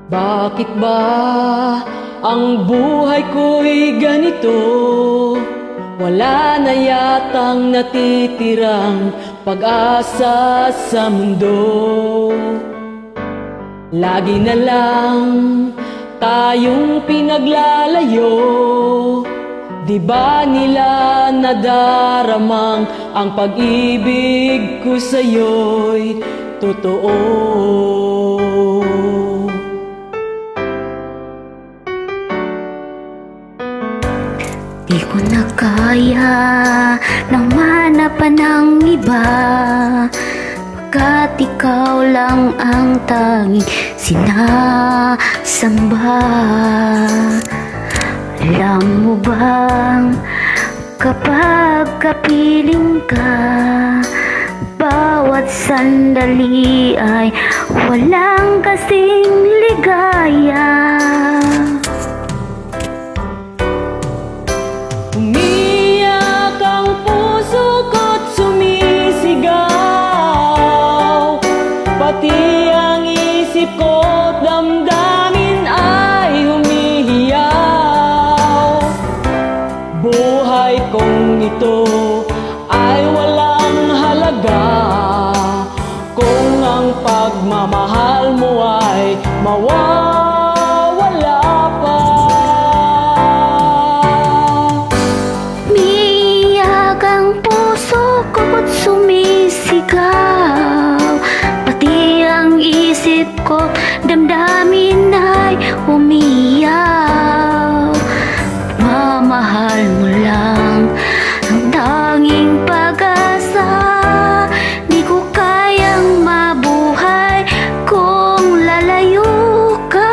Bakit ba ang buhay ko'y ganito? Wala na yatang natitirang pag-asa sa mundo. Lagi na lang tayong pinaglalayo. Di ba nila nadaramang ang pag-ibig ko sa'yo'y totoo? Di ko na kaya nang manapan ng iba, pagkat ikaw lang ang tanging sinasamba. Alam mo bang kapag kapiling ka, bawat sandali ay walang kasing ligaya. Umiyak ang puso ko't sumisigaw, pati ang isip ko't damdamin ay humihiyaw. Buhay kong ito ay walang halaga kung ang pagmamahal mo ay mawawala pa. Umiiyak ang puso ko't sumisigaw, pati ang isip ko damdamin ay umiyaw. Mamahal mo lang ang tanging pag-asa, di ko kayang mabuhay kung lalayo ka.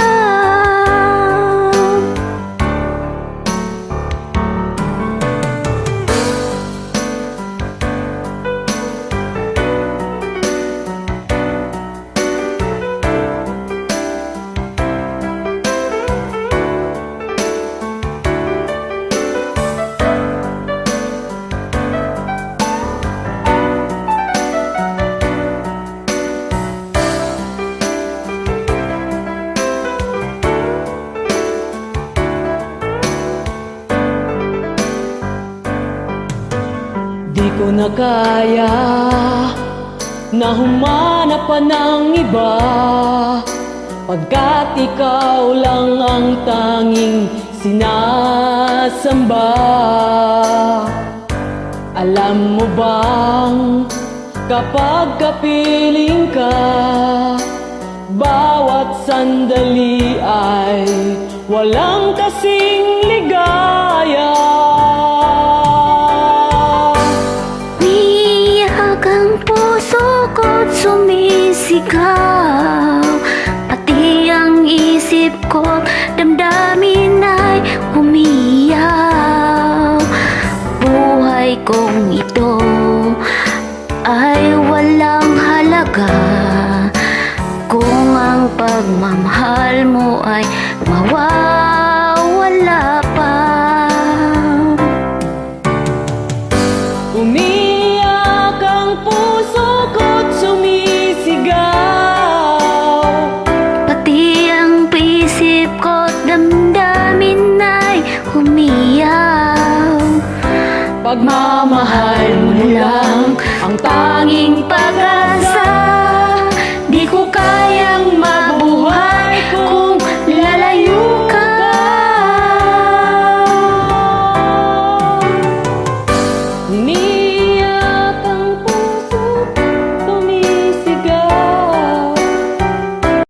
Di ko na kaya na humanap pa ng iba, pagkat ikaw lang ang tanging sinasamba. Alam mo bang kapag kapiling ka, bawat sandali ay walang kasing ligaya. Ko't sumisigaw, pati ang isip ko't damdamin ay umiyaw. Buhay kong ito ay walang halaga kung ang pagmamahal mo ay mawawala pa. Umiyak ang puso ko't sumisigaw, pati ang isip ko't damdamin ay umiyaw. pagmamahal mo lang ang tanging pag-asa.